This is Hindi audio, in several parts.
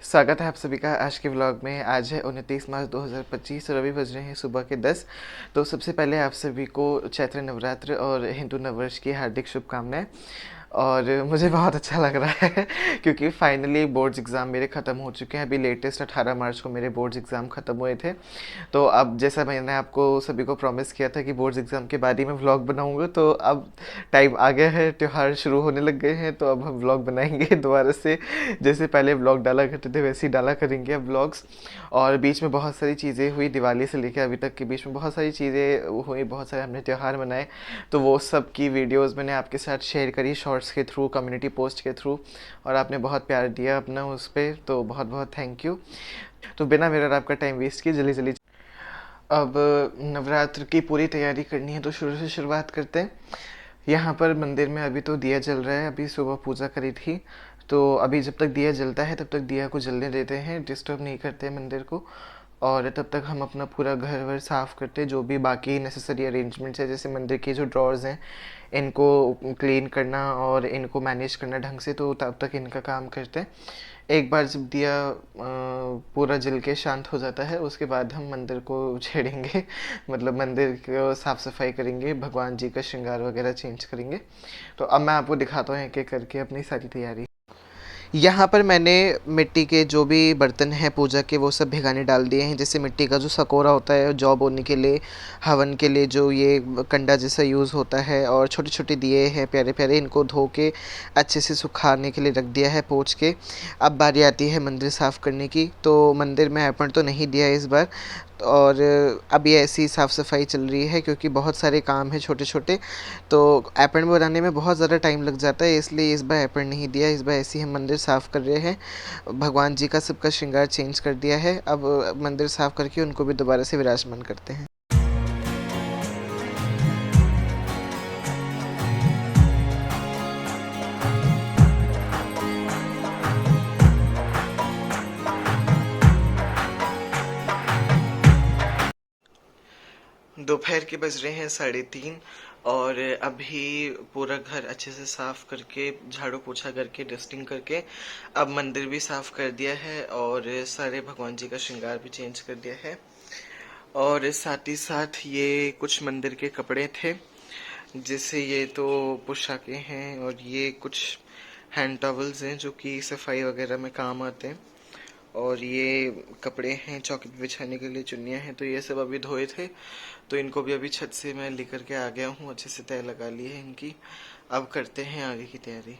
स्वागत है आप सभी का आज के व्लॉग में। आज है 29 मार्च 2025 और अभी बज रहे हैं सुबह के 10। तो सबसे पहले आप सभी को चैत्र नवरात्र और हिंदू नववर्ष की हार्दिक शुभकामनाएं। और मुझे बहुत अच्छा लग रहा है क्योंकि फाइनली बोर्ड्स एग्ज़ाम मेरे ख़त्म हो चुके हैं। अभी लेटेस्ट 18 मार्च को मेरे बोर्ड्स एग्ज़ाम ख़त्म हुए थे। तो अब जैसा मैंने आपको सभी को प्रॉमिस किया था कि बोर्ड्स एग्ज़ाम के बाद ही मैं व्लॉग बनाऊंगा, तो अब टाइम आ गया है, त्यौहार शुरू होने लग गए हैं, तो अब हम व्लॉग बनाएंगे दोबारा से। जैसे पहले व्लॉग डाला करते थे वैसे ही डाला करेंगे अब व्लॉग्स। और बीच में बहुत सारी चीज़ें हुई, दिवाली से लेकर अभी तक के बीच में बहुत सारी चीज़ें हुई, बहुत सारे हमने त्यौहार मनाए। तो वो सब की वीडियोस मैंने आपके साथ शेयर करी शॉर्ट्स के थ्रू, कम्युनिटी पोस्ट के थ्रू, और आपने बहुत प्यार दिया अपना उस पर, तो बहुत बहुत थैंक यू। तो बिना मेरा आपका टाइम वेस्ट किए जल्दी जल्दी अब नवरात्र की पूरी तैयारी करनी है, तो शुरू से शुरुआत करते हैं। यहाँ पर मंदिर में अभी तो दिया जल रहा है, अभी सुबह पूजा करी थी, तो अभी जब तक दिया जलता है तब तक दिया को जलने देते हैं, डिस्टर्ब नहीं करते मंदिर को। और तब तक हम अपना पूरा घर वर साफ़ करते हैं, जो भी बाकी नेसेसरी अरेंजमेंट्स है, जैसे मंदिर की जो ड्रॉर्स हैं इनको क्लीन करना और इनको मैनेज करना ढंग से, तो तब तक इनका काम करते हैं। एक बार जब दिया पूरा जल के शांत हो जाता है, उसके बाद हम मंदिर को छेड़ेंगे मतलब मंदिर को साफ़ सफाई करेंगे, भगवान जी का श्रृंगार वगैरह चेंज करेंगे। तो अब मैं आपको दिखाता हूँ एक एक करके अपनी सारी तैयारी। यहाँ पर मैंने मिट्टी के जो भी बर्तन हैं पूजा के वो सब भिगाने डाल दिए हैं। जैसे मिट्टी का जो सकोरा होता है जौ बोने के लिए, हवन के लिए जो ये कंडा जैसा यूज़ होता है, और छोटे छोटे दिए हैं प्यारे प्यारे, इनको धो के अच्छे से सुखाने के लिए रख दिया है पोंछ के। अब बारी आती है मंदिर साफ़ करने की। तो मंदिर में अर्पण तो नहीं दिया इस बार, और अभी ऐसी साफ़ सफाई चल रही है क्योंकि बहुत सारे काम हैं छोटे छोटे, तो ऐपण बनाने में बहुत ज़्यादा टाइम लग जाता है, इसलिए इस बार ऐपण नहीं दिया। इस बार ऐसे ही हम मंदिर साफ़ कर रहे हैं, भगवान जी का सबका श्रृंगार चेंज कर दिया है। अब मंदिर साफ़ करके उनको भी दोबारा से विराजमान करते हैं। दोपहर के बज रहे हैं 3:30, और अभी पूरा घर अच्छे से साफ करके, झाड़ू पोछा करके, डस्टिंग करके अब मंदिर भी साफ कर दिया है, और सारे भगवान जी का श्रृंगार भी चेंज कर दिया है। और साथ ही साथ ये कुछ मंदिर के कपड़े थे, जैसे ये तो पोशाकें हैं, और ये कुछ हैंड टॉवल्स हैं जो कि सफाई वगैरह में काम आते हैं, और ये कपड़े हैं चौकी पे बिछाने के लिए, चुन्नियाँ हैं। तो ये सब अभी धोए थे, तो इनको भी अभी छत से मैं लेकर के आ गया हूँ, अच्छे से तय लगा ली है इनकी। अब करते हैं आगे की तैयारी।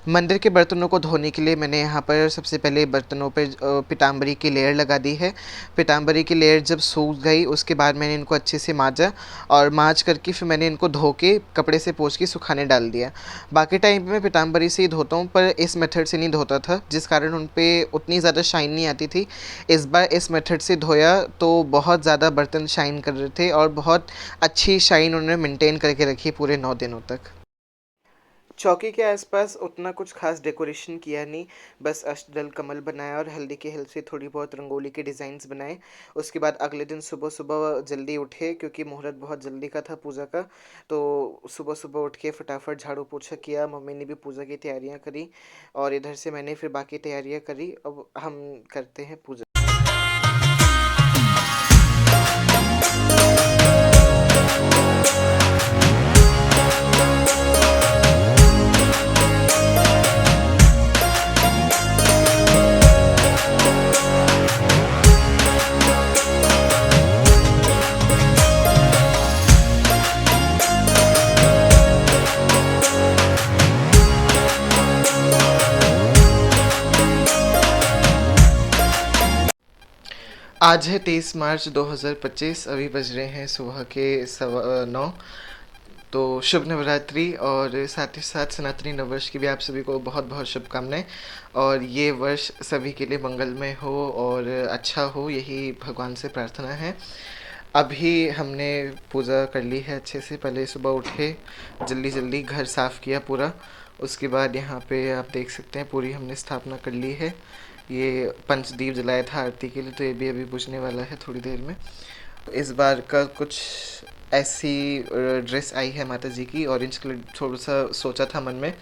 मंदिर के बर्तनों को धोने के लिए मैंने यहाँ पर सबसे पहले बर्तनों पर पीताम्बरी की लेयर लगा दी है। पीताम्बरी की लेयर जब सूख गई उसके बाद मैंने इनको अच्छे से मांजा, और मांज करके फिर मैंने इनको धो के कपड़े से पोंछ के सुखाने डाल दिया। बाकी टाइम पे मैं पीताम्बरी से ही धोता हूँ, पर इस मेथड से नहीं धोता था, जिस कारण उन पर उतनी ज़्यादा शाइन नहीं आती थी। इस बार इस मेथड से धोया तो बहुत ज़्यादा बर्तन शाइन कर रहे थे, और बहुत अच्छी शाइन उन्होंने मेंटेन करके रखी पूरे 9 दिनों तक। चौकी के आसपास उतना कुछ खास डेकोरेशन किया नहीं, बस अष्टदल कमल बनाया और हल्दी की हेल्प से थोड़ी बहुत रंगोली के डिज़ाइंस बनाए। उसके बाद अगले दिन सुबह सुबह जल्दी उठे, क्योंकि मुहूर्त बहुत जल्दी का था पूजा का। तो सुबह सुबह उठ के फटाफट झाड़ू पोछा किया, मम्मी ने भी पूजा की तैयारियां करी, और इधर से मैंने फिर बाकी तैयारियां करी। अब हम करते हैं पूजा। आज है 23 मार्च 2025, अभी बज रहे हैं सुबह के 9:15। तो शुभ नवरात्रि, और साथ ही साथ सनातनी नववर्ष की भी आप सभी को बहुत बहुत शुभकामनाएं, और ये वर्ष सभी के लिए मंगलमय हो और अच्छा हो, यही भगवान से प्रार्थना है। अभी हमने पूजा कर ली है अच्छे से। पहले सुबह उठे, जल्दी जल्दी घर साफ़ किया पूरा। उसके बाद यहाँ पे आप देख सकते हैं पूरी हमने स्थापना कर ली है। ये पंचदीप जलाया था आरती के लिए, तो ये भी अभी बुझने वाला है थोड़ी देर में। इस बार का कुछ ऐसी ड्रेस आई है माता जी की, ऑरेंज कलर, थोड़ा सा सोचा था मन में,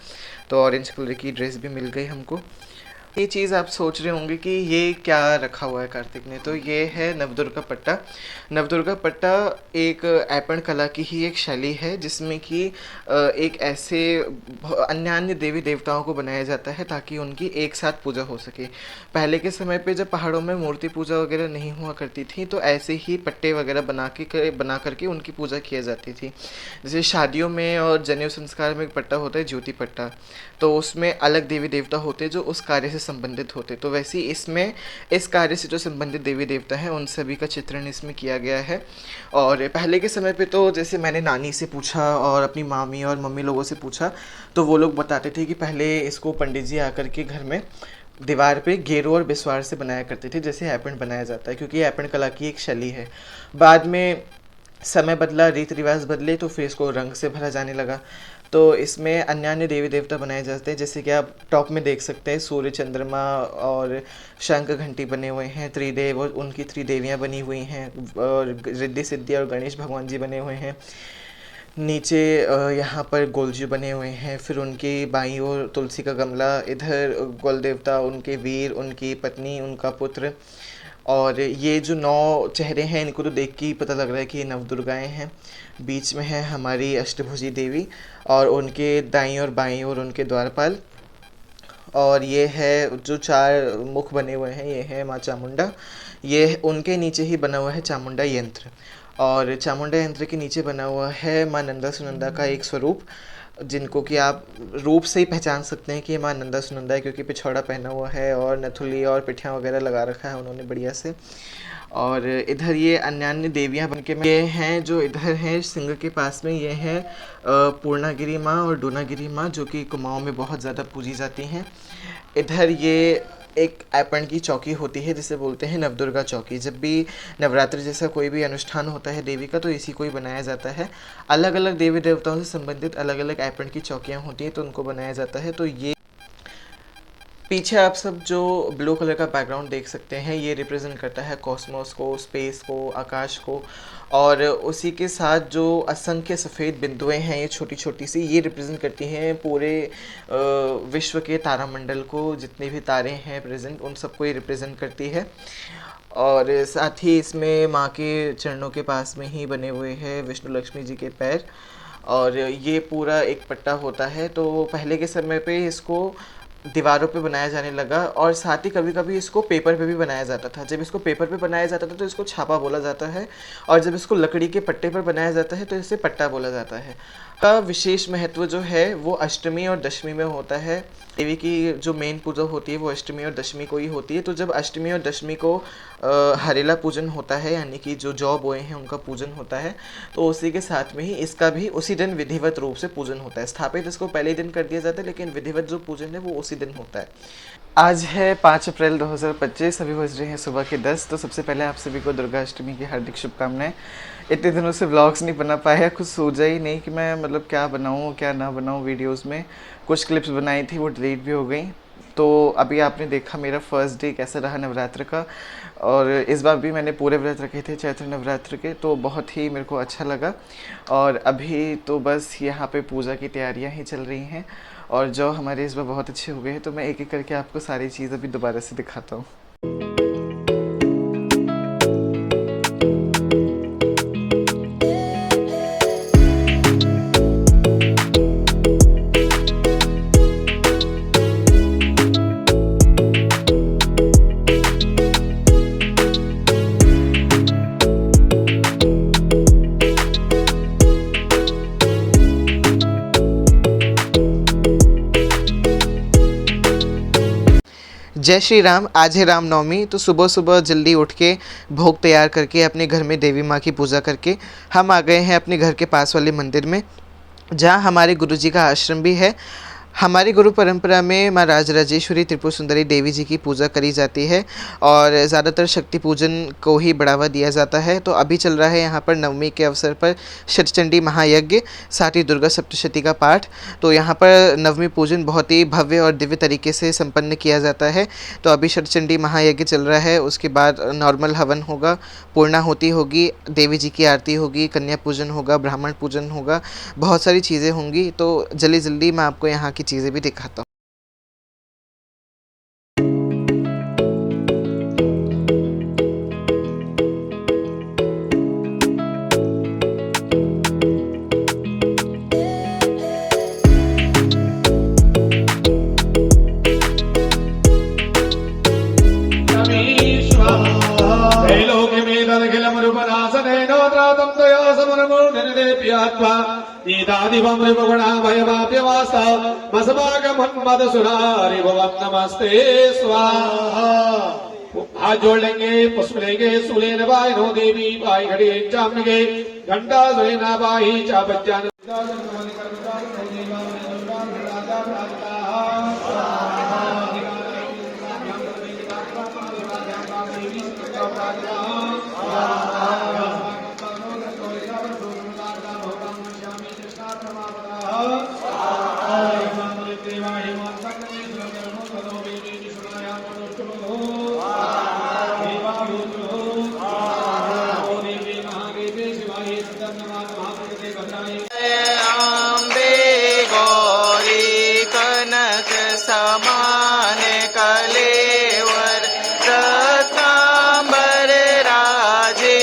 तो ऑरेंज कलर की ड्रेस भी मिल गई हमको। ये चीज़ आप सोच रहे होंगे कि ये क्या रखा हुआ है कार्तिक ने, तो ये है नवदुर्गा पट्टा। नवदुर्गा पट्टा एक ऐपण कला की ही एक शैली है जिसमें कि एक ऐसे अन्य अन्य देवी देवताओं को बनाया जाता है ताकि उनकी एक साथ पूजा हो सके। पहले के समय पे जब पहाड़ों में मूर्ति पूजा वगैरह नहीं हुआ करती थी तो ऐसे ही पट्टे वगैरह बना करके उनकी पूजा किया जाती थी। जैसे शादियों में और जनेऊ संस्कार में एक पट्टा होता है ज्योति पट्टा, तो उसमें अलग देवी देवता होते जो उस कार्य से संबंधित होते, तो वैसे ही इसमें इस कार्य से जो संबंधित देवी देवता हैं उन सभी का चित्रण इसमें किया गया है। और पहले के समय पे तो जैसे मैंने नानी से पूछा और अपनी मामी और मम्मी लोगों से पूछा तो वो लोग बताते थे कि पहले इसको पंडित जी आकर के घर में दीवार पे गेरू और बिस्वार से बनाया करते थे जैसे ऐपण बनाया जाता है, क्योंकि ऐपण कला की एक शैली है। बाद में समय बदला, रीति रिवाज बदले, तो फिर इसको रंग से भरा जाने लगा। तो इसमें अन्य अन्य देवी देवता बनाए जाते हैं, जैसे कि आप टॉप में देख सकते हैं सूर्य, चंद्रमा और शंख घंटी बने हुए हैं। त्रिदेव और उनकी त्रिदेवियाँ बनी हुई हैं और रिद्धि सिद्धि और गणेश भगवान जी बने हुए हैं। नीचे यहाँ पर गोलजी बने हुए हैं, फिर उनकी बाईं ओर तुलसी का गमला, इधर कुल देवता, उनके वीर, उनकी पत्नी, उनका पुत्र। और ये जो 9 चेहरे हैं इनको तो देख के ही पता लग रहा है कि ये नवदुर्गाएँ हैं। बीच में है हमारी अष्टभुजी देवी और उनके दाईं और बाईं ओर उनके द्वारपाल। और ये है जो 4 मुख बने हुए हैं, ये है माँ चामुंडा। ये उनके नीचे ही बना हुआ है चामुंडा यंत्र, और चामुंडा यंत्र के नीचे बना हुआ है माँ नंदा सुनंदा का एक स्वरूप, जिनको कि आप रूप से ही पहचान सकते हैं कि ये माँ नंदा सुनंदा है, क्योंकि पिछौड़ा पहना हुआ है और नथुली और पिठियाँ वगैरह लगा रखा है उन्होंने बढ़िया से। और इधर ये अन्य अन्य देवियाँ बनके ये हैं जो इधर हैं सिंह के पास में, ये हैं पूर्णागिरी माँ और डूनागिरी माँ, जो कि कुमाऊँ में बहुत ज़्यादा पूजी जाती हैं। इधर ये एक ऐपण की चौकी होती है जिसे बोलते हैं नवदुर्गा चौकी। जब भी नवरात्रि जैसा कोई भी अनुष्ठान होता है देवी का तो इसी को ही बनाया जाता है। अलग अलग देवी देवताओं से संबंधित अलग अलग ऐपण की चौकियाँ होती हैं तो उनको बनाया जाता है। तो ये पीछे आप सब जो ब्लू कलर का बैकग्राउंड देख सकते हैं ये रिप्रेजेंट करता है कॉस्मोस को, स्पेस को, आकाश को। और उसी के साथ जो असंख्य सफ़ेद बिंदुएं हैं ये छोटी छोटी सी, ये रिप्रेजेंट करती हैं पूरे विश्व के तारामंडल को, जितने भी तारे हैं प्रेजेंट उन सबको ये रिप्रेजेंट करती है। और साथ ही इसमें माँ के चरणों के पास में ही बने हुए हैं विष्णु लक्ष्मी जी के पैर। और ये पूरा एक पट्टा होता है। तो पहले के समय पे इसको दीवारों पे बनाया जाने लगा और साथ ही कभी कभी इसको पेपर पे भी बनाया जाता था। जब इसको पेपर पे बनाया जाता था तो इसको छापा बोला जाता है, और जब इसको लकड़ी के पट्टे पर बनाया जाता है तो इसे पट्टा बोला जाता है। का विशेष महत्व जो है वो अष्टमी और दशमी में होता है। देवी की जो मेन पूजा होती है वो अष्टमी और दशमी को ही होती है। तो जब अष्टमी और दशमी को हरेला पूजन होता है, यानी कि जो जौ बोए हैं उनका पूजन होता है, तो उसी के साथ में ही इसका भी उसी दिन विधिवत रूप से पूजन होता है। स्थापित इसको पहले ही दिन कर दिया जाता है, लेकिन विधिवत जो पूजन है वो उसी दिन होता है। आज है 5 अप्रैल 2025, अभी बज रहे हैं सुबह के 10। तो सबसे पहले आप सभी को दुर्गा अष्टमी की हार्दिक शुभकामनाएं। इतने दिनों से व्लॉग्स नहीं बना पाया, कुछ सोचा ही नहीं कि मैं मतलब क्या बनाऊँ क्या ना बनाऊँ। वीडियोस में कुछ क्लिप्स बनाई थी वो डिलीट भी हो गई। तो अभी आपने देखा मेरा फर्स्ट डे कैसा रहा नवरात्र का, और इस बार भी मैंने पूरे व्रत रखे थे चैत्र नवरात्र के, तो बहुत ही मेरे को अच्छा लगा। और अभी तो बस यहाँ पे पूजा की तैयारियाँ ही चल रही हैं, और जो हमारे इस बार बहुत अच्छे हो गए हैं, तो मैं एक एक करके आपको सारी चीज़ अभी दोबारा से दिखाता हूँ। जय श्री राम। आज है रामनवमी, तो सुबह सुबह जल्दी उठ के भोग तैयार करके अपने घर में देवी माँ की पूजा करके हम आ गए हैं अपने घर के पास वाले मंदिर में, जहाँ हमारे गुरुजी का आश्रम भी है। हमारी गुरु परंपरा में माँ राजराजेश्वरी त्रिपुर सुंदरी देवी जी की पूजा करी जाती है और ज़्यादातर शक्ति पूजन को ही बढ़ावा दिया जाता है। तो अभी चल रहा है यहाँ पर नवमी के अवसर पर शतचंडी महायज्ञ, साथ ही दुर्गा सप्तशती का पाठ। तो यहाँ पर नवमी पूजन बहुत ही भव्य और दिव्य तरीके से संपन्न किया जाता है। तो अभी शतचंडी महायज्ञ चल रहा है, उसके बाद नॉर्मल हवन होगा, पूर्णाहुति होगी, देवी जी की आरती होगी, कन्या पूजन होगा, ब्राह्मण पूजन होगा, बहुत सारी चीज़ें होंगी। तो जल्दी जल्दी मैं आपको यहाँ की चीज़ें भी दिखाता हूँ। दत्वा नीतादिवं रिपुगुणाभयमाप्यवास्ता मस्माकमन्मदसुरारिभुवं नमस्ते स्वाहा। हाथ जोड़ लेंगे, पुष्प लेंगे, सुलेन बाई नो देवी बाई घड़ी चामगे घंटा सुलेना बाई चा बच्चा अम्बे गौरी कनक समान कलेवर रत्नांबर राजे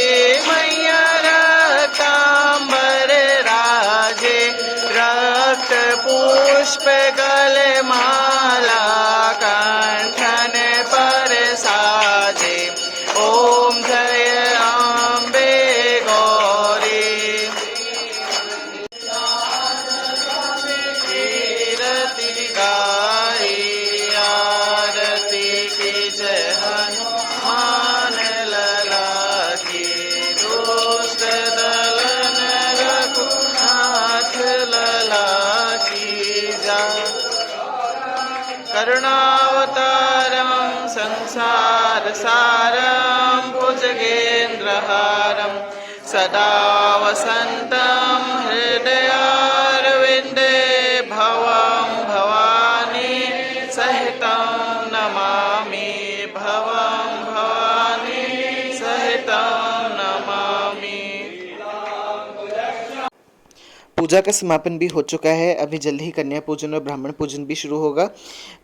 मैया रत्नांबर राजे रक्त पुष्प गलमाला कंठन पर साजे ओम जय अम्बे गौरी कीरति गाई आरती की जय हनुमान लला की दुष्ट दलन रघुनाथ लला की जा करुणावतारं संसार सारं भुजगेन्द्रहारं सदा वसन्तं हृदयारविन्दे भवं भवानी सहितं नमामि भवं भवानी सहितं नमामि। पूजा का समापन भी हो चुका है। अभी जल्द ही कन्या पूजन और ब्राह्मण पूजन भी शुरू होगा।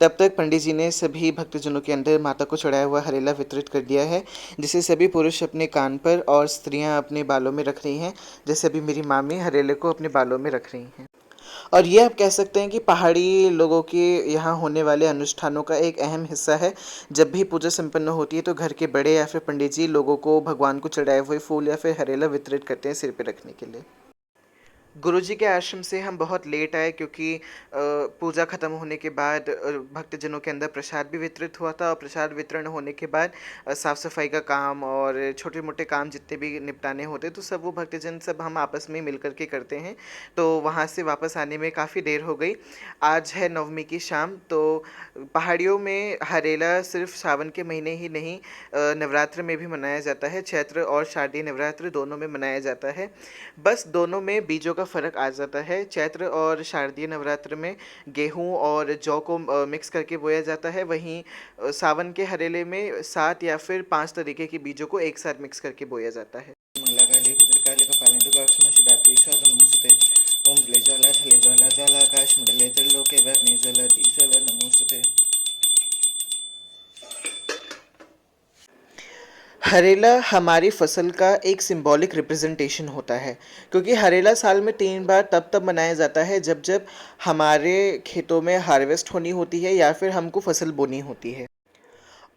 तब तक पंडित जी ने सभी भक्तजनों के अंदर माता को चढ़ाया हुआ हरेला वितरित कर दिया है, जिसे सभी पुरुष अपने कान पर और स्त्रियां अपने बालों में रख रही हैं। जैसे अभी मेरी मामी हरेले को अपने बालों में रख रही हैं। और ये आप कह सकते हैं कि पहाड़ी लोगों के यहाँ होने वाले अनुष्ठानों का एक अहम हिस्सा है। जब भी पूजा संपन्न होती है तो घर के बड़े या फिर पंडित जी लोगों को भगवान को चढ़ाए हुए फूल या फिर हरेला वितरित करते हैं सिर पे रखने के लिए। गुरुजी के आश्रम से हम बहुत लेट आए क्योंकि पूजा ख़त्म होने के बाद भक्तजनों के अंदर प्रसाद भी वितरित हुआ था और प्रसाद वितरण होने के बाद साफ़ सफाई का काम और छोटे मोटे काम जितने भी निपटाने होते तो सब वो भक्तजन सब हम आपस में मिल कर के करते हैं। तो वहाँ से वापस आने में काफ़ी देर हो गई। आज है नवमी की शाम। तो पहाड़ियों में हरेला सिर्फ सावन के महीने ही नहीं नवरात्र में भी मनाया जाता है। चैत्र और शारदीय नवरात्र दोनों में मनाया जाता है। बस दोनों में बीजों का फ़र्क आ जाता है। चैत्र और शारदीय नवरात्र में गेहूं और जौ को मिक्स करके बोया जाता है, वहीं सावन के हरेले में 7 या फिर 5 तरीके के बीजों को एक साथ मिक्स करके बोया जाता है। हरेला हमारी फसल का एक सिंबॉलिक रिप्रेजेंटेशन होता है, क्योंकि हरेला साल में 3 बार तब मनाया जाता है जब जब हमारे खेतों में हार्वेस्ट होनी होती है या फिर हमको फसल बोनी होती है।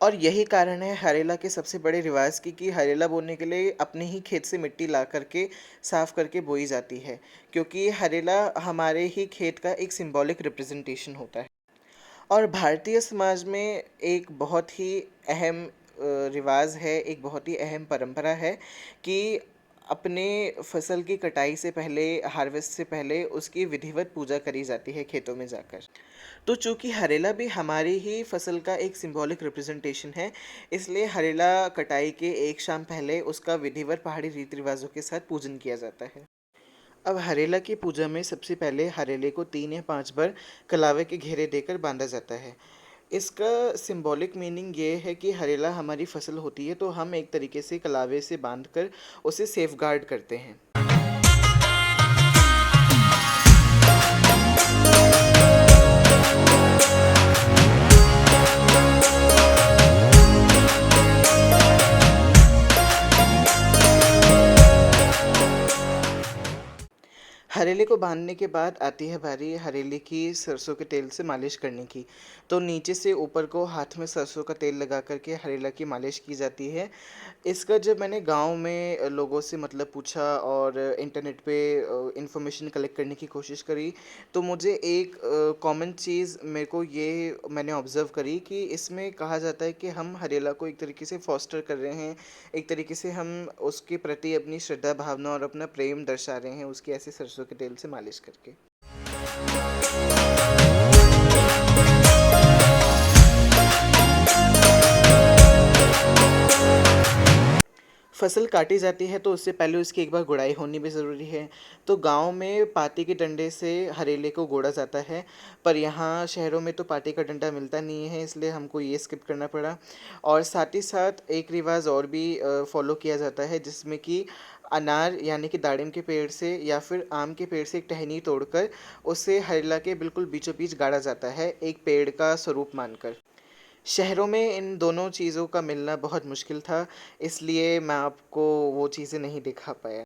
और यही कारण है हरेला के सबसे बड़े रिवाज की कि हरेला बोने के लिए अपने ही खेत से मिट्टी ला करके साफ़ करके बोई जाती है, क्योंकि हरेला हमारे ही खेत का एक सिंबॉलिक रिप्रेजेंटेशन होता है। और भारतीय समाज में एक बहुत ही अहम रिवाज है, एक बहुत ही अहम परंपरा है कि अपने फसल की कटाई से पहले, हार्वेस्ट से पहले उसकी विधिवत पूजा करी जाती है खेतों में जाकर। तो चूँकि हरेला भी हमारी ही फसल का एक सिंबॉलिक रिप्रेजेंटेशन है, इसलिए हरेला कटाई के एक शाम पहले उसका विधिवत पहाड़ी रीति रिवाजों के साथ पूजन किया जाता है। अब हरेला की पूजा में सबसे पहले हरेले को 3 या 5 बार कलावे के घेरे देकर बांधा जाता है। इसका सिंबॉलिक मीनिंग ये है कि हरेला हमारी फसल होती है तो हम एक तरीके से कलावे से बांधकर उसे सेफगार्ड करते हैं। हरेले को बांधने के बाद आती है बारी हरेले की सरसों के तेल से मालिश करने की। तो नीचे से ऊपर को हाथ में सरसों का तेल लगा करके हरेला की मालिश की जाती है। इसका जब मैंने गांव में लोगों से मतलब पूछा और इंटरनेट पे इंफॉर्मेशन कलेक्ट करने की कोशिश करी, तो मुझे एक कॉमन चीज़ मेरे को ये मैंने ऑब्ज़र्व करी कि इसमें कहा जाता है कि हम हरेला को एक तरीके से फॉस्टर कर रहे हैं, एक तरीके से हम उसके प्रति अपनी श्रद्धा भावना और अपना प्रेम दर्शा रहे हैं उसकी ऐसे सरसों के तेल से मालिश करके। फसल काटी जाती है तो उससे पहले उसकी एक बार गुड़ाई होनी भी ज़रूरी है। तो गांव में पाटी के डंडे से हरेले को गोड़ा जाता है, पर यहाँ शहरों में तो पाटी का डंडा मिलता नहीं है, इसलिए हमको ये स्किप करना पड़ा। और साथ ही साथ एक रिवाज और भी फॉलो किया जाता है, जिसमें कि अनार यानी कि दाड़िम के पेड़ से या फिर आम के पेड़ से एक टहनी तोड़कर उसे हरेला के बिल्कुल बीचों बीच गाड़ा जाता है, एक पेड़ का स्वरूप मानकर। शहरों में इन दोनों चीज़ों का मिलना बहुत मुश्किल था, इसलिए मैं आपको वो चीज़ें नहीं दिखा पाया।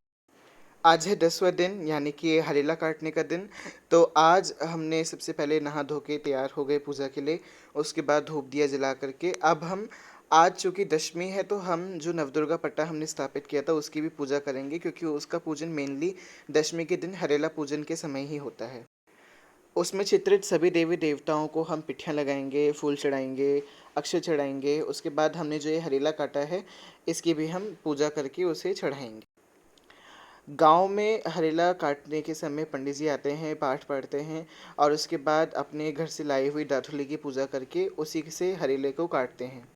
आज है 10वां दिन यानी कि हरेला काटने का दिन। तो आज हमने सबसे पहले नहा धो के तैयार हो गए पूजा के लिए, उसके बाद धूप दिया जला करके अब हम आज चूँकि दशमी है तो हम जो नवदुर्गा पट्टा हमने स्थापित किया था उसकी भी पूजा करेंगे, क्योंकि उसका पूजन मेनली दशमी के दिन हरेला पूजन के समय ही होता है। उसमें चित्रित सभी देवी देवताओं को हम पिट्ठियाँ लगाएंगे, फूल चढ़ाएंगे, अक्षत चढ़ाएंगे। उसके बाद हमने जो ये हरेला काटा है इसकी भी हम पूजा करके उसे चढ़ाएंगे। गांव में हरेला काटने के समय पंडित जी आते हैं, पाठ पढ़ते हैं और उसके बाद अपने घर से लाई हुई दाथुली की पूजा करके उसी से हरेले को काटते हैं।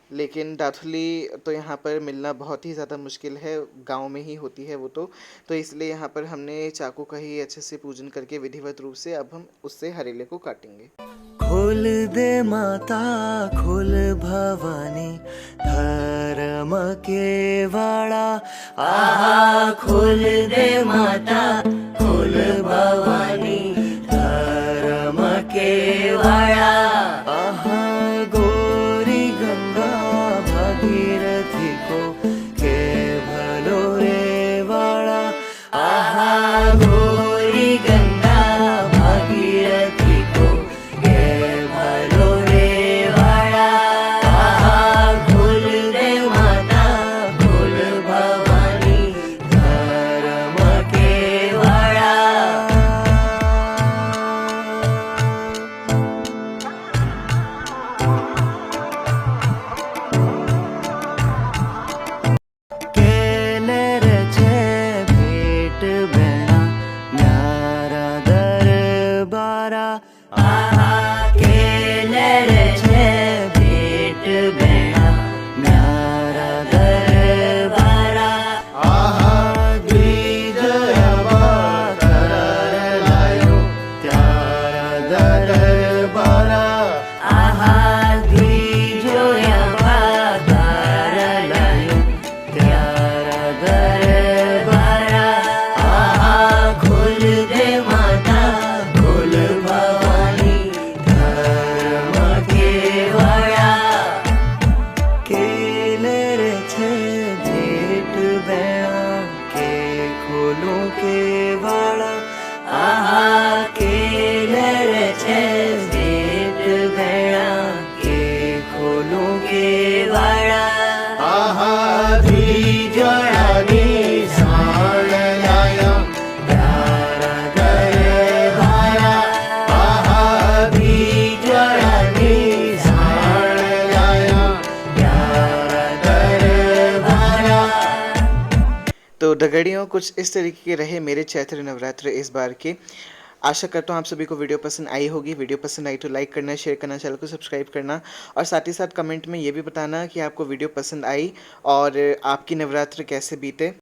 लेकिन दाथुली तो यहाँ पर मिलना बहुत ही ज़्यादा मुश्किल है, गांव में ही होती है वो तो इसलिए यहाँ पर हमने चाकू का ही अच्छे से पूजन करके विधिवत रूप से अब हम उससे हरेले को काटेंगे। खोल दे माता खोल भवानी धर्म के वाड़ा, आहा खोल दे माता खोल भवानी धर्म के वाड़ा, आहा गोरी गंगा भागीरथी को के भलो रे वाड़ा, आहा गोरी गंगा भागीरथी को के भलो रे वाड़ा, आहा खोल दे माता खोल भवानी धर्म के वाड़ा। केलर छे भेट बेणा न्यारा दरबारा, आहा केलर छे भेट बेणा न्यारा दरबारा, आहा द्विजयवा करार लायो त्यारा दरबारा, आहा द्विजयवा करार लायो त्यारा दरबारा, आहा खोल दे माता खोल भवानी धर्म के वाड़ा। केलर छे भेट बेणा के खोलो के वाड़ा, आहा केलर छे भेट बेणा के खोलो के वाड़ा, आहा द्विजयानी साण लाया त्यारा दरबारा, आहा द्विजयानी साण लाया त्यारा दरबारा। तो डगड़ियों कुछ इस तरीके के रहे मेरे चैत्र नवरात्र इस बार के। आशा करता हूँ आप सभी को वीडियो पसंद आई होगी। वीडियो पसंद आई तो लाइक करना, शेयर करना, चैनल को सब्सक्राइब करना और साथ ही साथ कमेंट में ये भी बताना कि आपको वीडियो पसंद आई और आपकी नवरात्र कैसे बीते।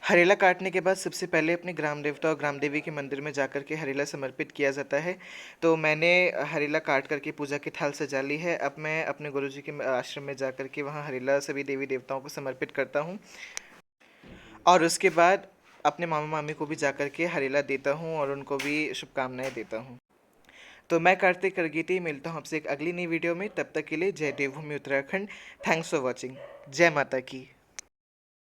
हरेला काटने के बाद सबसे पहले अपने ग्राम देवता और ग्राम देवी के मंदिर में जाकर के हरेला समर्पित किया जाता है। तो मैंने हरेला काट करके पूजा की थाल सजा ली है। अब मैं अपने गुरुजी के आश्रम में जा कर के वहाँ हरेला सभी देवी देवताओं को समर्पित करता हूँ और उसके बाद अपने मामा मामी को भी जा कर के हरेला देता हूँ और उनको भी शुभकामनाएं देता हूँ। तो मैं कार्तिक करगीती मिलता हूँ आपसे एक अगली नई वीडियो में। तब तक के लिए जय Devbhoomi Uttarakhand. Thanks for watching. जय माता की।